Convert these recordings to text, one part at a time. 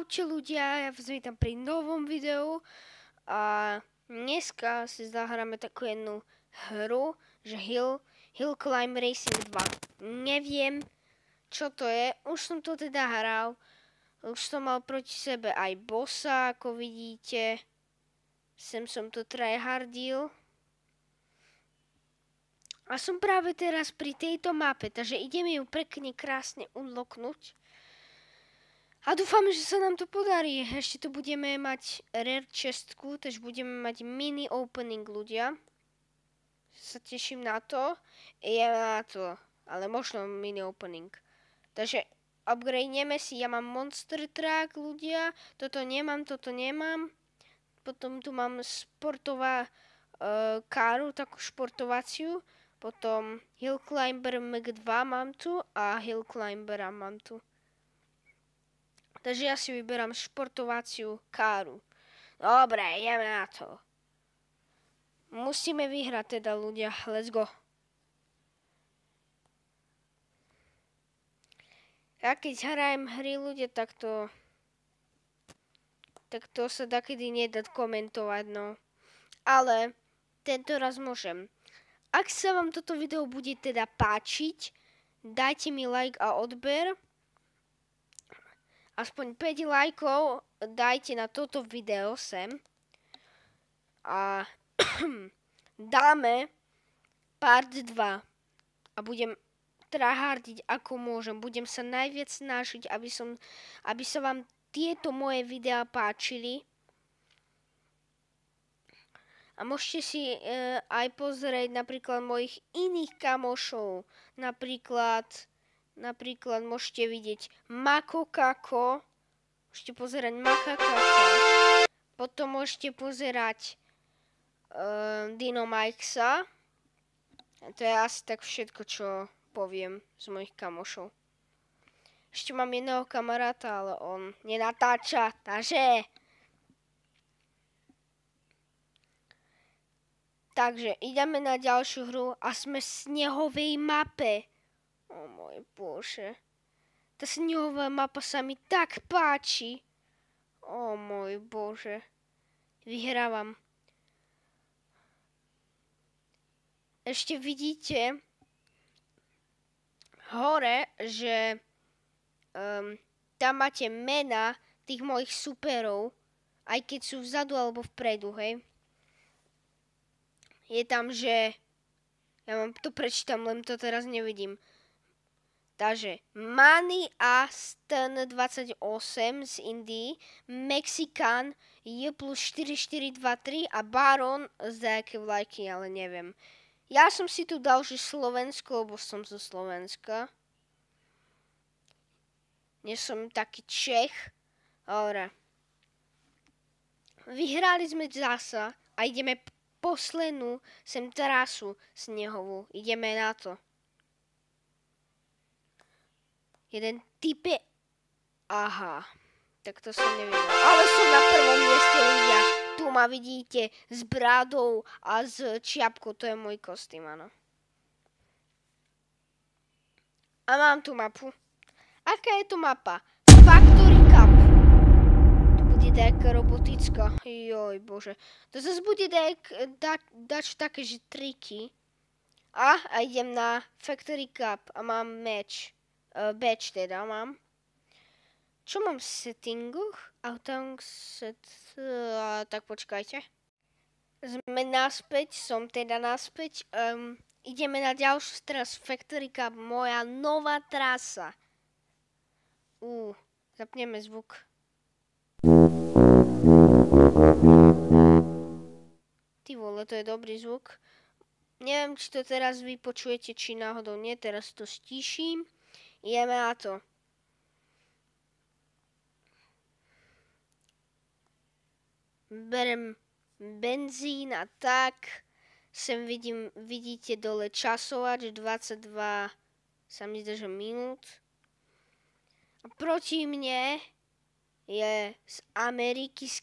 Čaute ľudia, ja vás vítam pri novom videu a dneska si zahráme takú jednu hru, že Hill Climb Racing 2. Neviem, čo to je, už som to teda hral, už som mal proti sebe aj bossa, ako vidíte, sem som to tryhardil. A som práve teraz pri tejto mape, takže ideme ju pekne krásne unlocknúť. A dúfam, že sa nám to podarí. Ešte tu budeme mať rare chestku, takže budeme mať mini opening ľudia. Sa teším na to. Je na to, ale možno mini opening. Takže upgradeneme si, ja mám monster truck ľudia. Toto nemám. Potom tu mám sportová káru, takú športovaciu. Potom Hill Climber Mk 2 mám tu a Hill Climbera mám tu. Takže ja si vyberám športovaciu káru. Dobre, ideme na to. Musíme vyhrať teda ľudia. Let's go. Ja keď hrajem hry ľudia, tak to sa takedy nedá komentovať, no. Ale tento raz môžem. Ak sa vám toto video bude teda páčiť, dajte mi like a odber. Aspoň 5 lajkov dajte na toto video sem. A dáme part 2. A budem tryhardiť ako môžem. Budem sa najviac snažiť, aby sa vám tieto moje videá páčili. A môžete si aj pozrieť napríklad mojich iných kamošov. Napríklad môžete vidieť Makokako, môžete pozerať Makakaka, potom môžete pozerať Dino Mikesa. To je asi tak všetko, čo poviem z mojich kamošov. Ešte mám jedného kamaráta, ale on nenatáča, takže... Takže ideme na ďalšiu hru a sme v snehovej mape. O môj Bože. Tá snehová mapa sa mi tak páči. O môj Bože. Vyhrávam. Ešte vidíte hore, že tam máte mena tých mojich superov, aj keď sú vzadu alebo vpredu, hej. Je tam, že... Ja vám to prečítam, len to teraz nevidím. Takže Money a Stan 28 z Indii, Mexican J plus 4423 a Baron z nejaké vlajky, ale neviem. Ja som si tu dal, že Slovensko, lebo som zo Slovenska. Nie som taký Čech. Dobre. Vyhrali sme zasa a ideme poslednú sem trasu snehovú. Ideme na to. Jeden type... Aha, tak to som nevedel. Ale som na prvom mieste ľudia. Tu ma vidíte s brádou a s čiapkou. To je môj kostým, áno. A mám tu mapu. Aká je tu mapa? Factory Cup. Tu bude taká robotická. Joj, Bože. To zase bude dať také, že triky. A idem na Factory Cup a mám match. Badge teda mám. Čo mám v settingoch? Tak počkajte. Sme naspäť, som teda naspäť. Ideme na ďalšiu teraz Factory Cup, moja nová trasa. Zapneme zvuk. Ty vole, to je dobrý zvuk. Neviem, či to teraz vy počujete, či náhodou nie. Teraz to stíším. Ideme na to. Berem benzín a tak. Sem vidíte dole časovač, 22 sa mi zdá, že minút. A proti mne je z Ameriky, z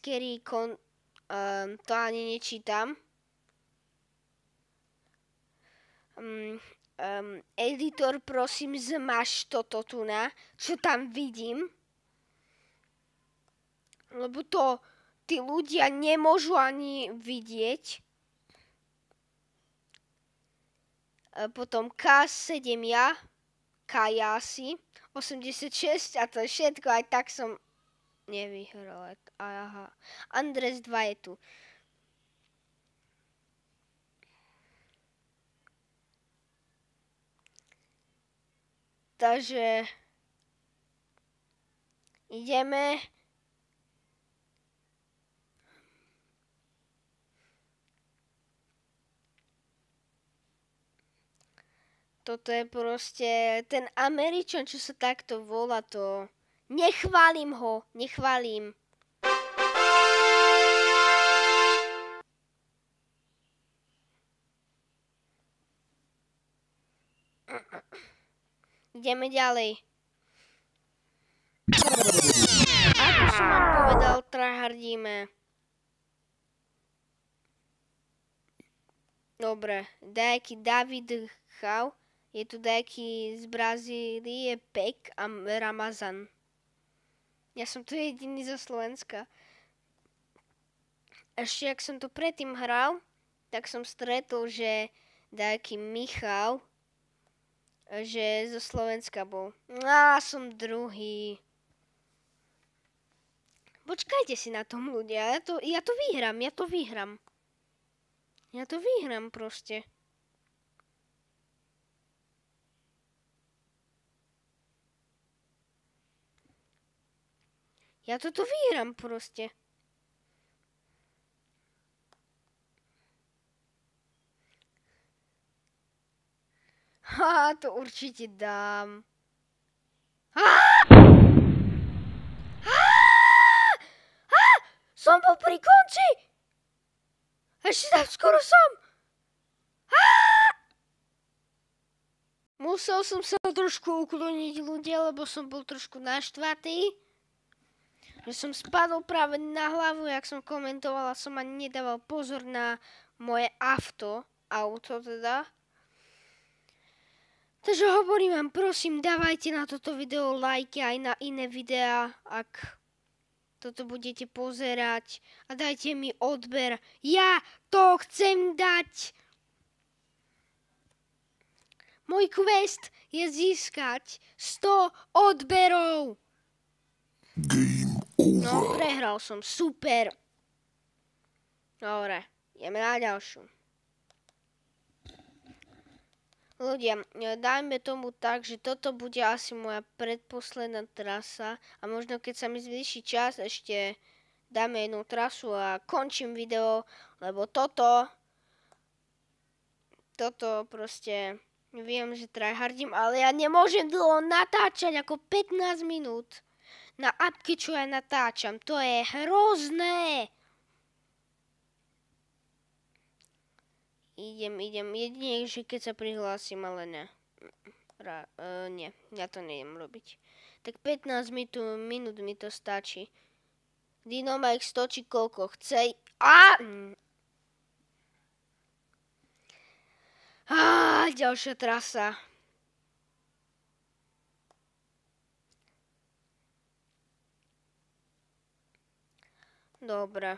to ani nečítam. Editor, prosím, zmaž toto tu na, čo tam vidím. Lebo to tí ľudia nemôžu ani vidieť. Potom K7 ja, Kajasi, 86 a to je všetko, aj tak som nevyhral. Aha, Andres 2 je tu. Takže ideme. Toto je proste ten Američan, čo sa takto volá, to... Nechválim ho, nechválim. Ideme ďalej. Ako som vám povedal, tryhardíme. Dobre, dajaký David Chau. Je tu dajaký z Brazílie Pek a Ramazan. Ja som tu jediný zo Slovenska. Ešte, ak som to predtým hral, tak som stretol, že dajaký Michal, že zo Slovenska bol. A som druhý. Počkajte si na tom, ľudia. Ja to vyhrám. Ja to vyhrám proste. Ja toto vyhrám proste. To určite dám. Som bol pri konci. Ešte tam skoro som. Musel som sa trošku ukloniť, ľudia, lebo som bol trošku naštvatý. Že som spadol práve na hlavu, jak som komentovala, som ani nedával pozor na moje auto teda. Takže hovorím vám, prosím, dávajte na toto video lajky aj na iné videá, ak toto budete pozerať. A dajte mi odber. Ja to chcem dať. Môj quest je získať 100 odberov. Game over. No, prehral som, super. Dobre, ideme na ďalšiu. Ľudia, dajme tomu tak, že toto bude asi moja predposledná trasa a možno keď sa mi zvýši čas, ešte dáme jednu trasu a končím video, lebo toto proste viem, že tryhardím, ale ja nemôžem dlho natáčať ako 15 minút na appke, čo ja natáčam. To je hrozné. Idem, jedine, že keď sa prihlásim, ale ne. Nie, ja to nejdem robiť. Tak 15 minút mi to stačí. Dynamite stočí koľko chce. Ďalšia trasa. Dobre.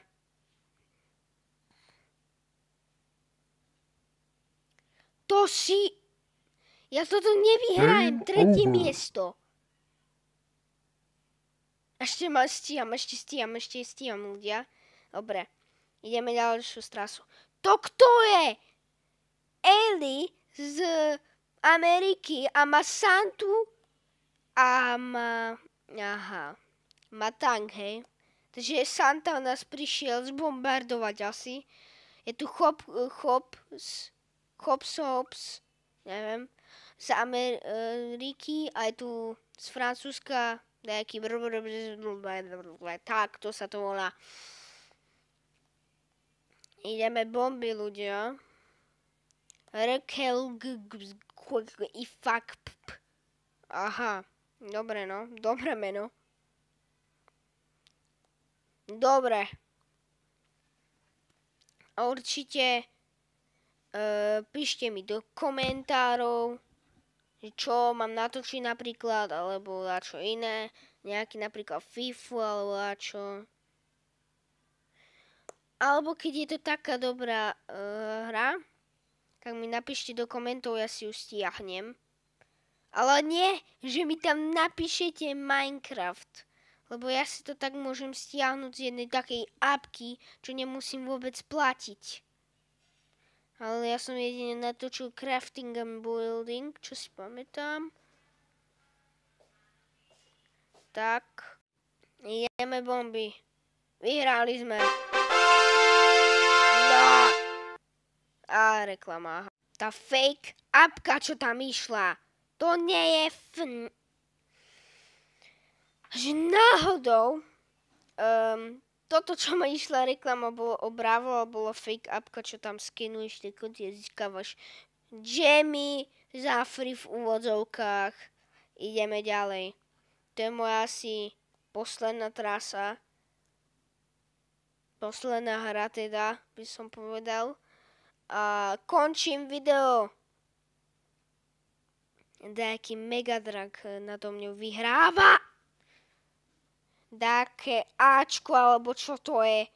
Ja toto nevyhrajem, tretie miesto. Ešte stíham, ľudia. Dobre, ideme ďalšiu trasu. To kto je? Eli z Ameriky a má Santu a má tank, hej. Takže Santa nás prišiel zbombardovať asi. Je tu Hops, neviem, z Ameriky a je tu z Francúzska nejaký tak, to sa to volá. Ideme bomby, ľudia. Aha, dobre no, dobré meno. Dobre. A určite píšte mi do komentárov, čo mám natočiť napríklad, alebo čo iné, nejaký napríklad FIFU alebo čo. Alebo keď je to taká dobrá hra, tak mi napíšte do komentov, ja si ju stiahnem. Ale nie, že mi tam napíšete Minecraft. Lebo ja si to tak môžem stiahnuť z jednej takej apky, čo nemusím vôbec platiť. Ale ja som jedine natočil crafting and building, čo si pamätám. Tak. Ideme bomby. Vyhrali sme. No. A reklama. Tá fake apka, čo tam išla. To nie je že náhodou toto, čo ma išla reklama, bolo o Bravo a bolo fake apka, čo tam skenuješ, tie kódy, získavaš gemmy za free v úvodzovkách. Ideme ďalej. To je moja asi posledná trasa. Posledná hra teda, by som povedal. A končím video. Nejaký megadrak nado mňou vyhráva. Také Ačko, alebo čo to je?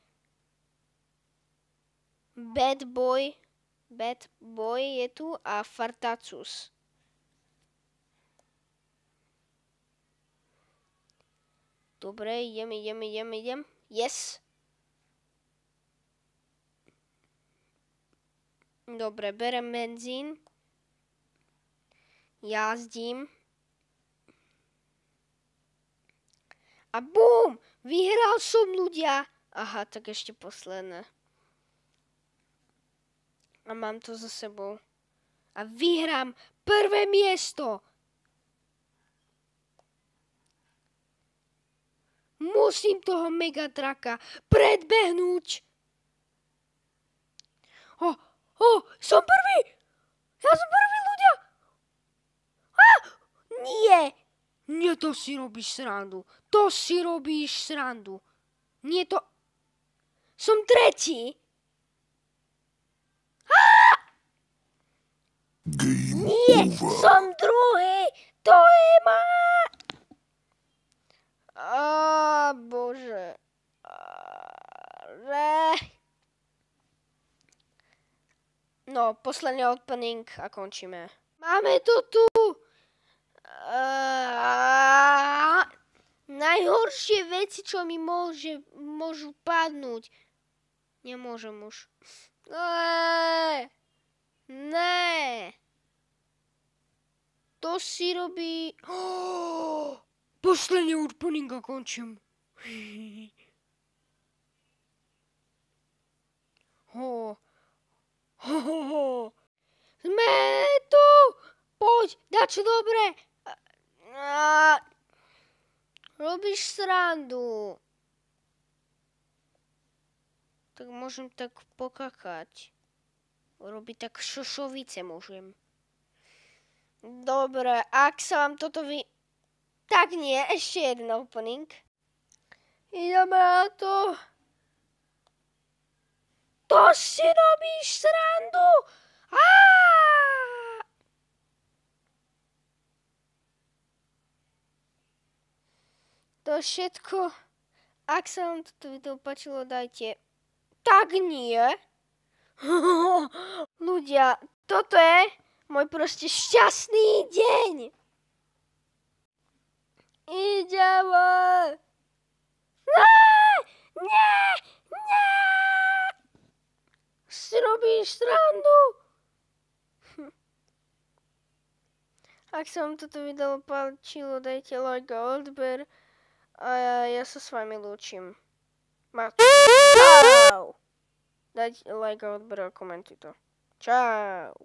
Bad Boy je tu a Fartacus. Dobre, idem. Yes. Dobre, berem benzín. Jazdím. A bum! Vyhral som, ľudia. Aha, tak ešte posledné. A mám to za sebou. A vyhrám prvé miesto. Musím toho megatraka predbehnúť. Som prvý! Ja som prvý, ľudia! Nie, to si robíš srandu. Nie to... Som tretí. Nie, som druhý. To je Bože. No, posledný opening a končíme. Máme to tu. Najhoršie veci, čo mi môžu padnúť. Nemôžem už. Ne. To si robí... Posledný opening a končím. Sme tu. Poď, dačo dobre. Robíš srandu. Tak môžem tak pokakať. Robiť tak šošovice môžem. Dobre, ak sa vám toto Tak nie, ešte jeden opening. Ideme na to. To si robíš srandu. To všetko. Ak sa vám toto video páčilo, dajte. Tak nie. Ľudia, toto je môj proste šťastný deň. Ideme. Nie. Si robíš srandu. Ak sa vám toto video páčilo, dajte like a odber. A ja sa s vami lúčim. Čau. Dajte like a odber a komentuj to. Čau.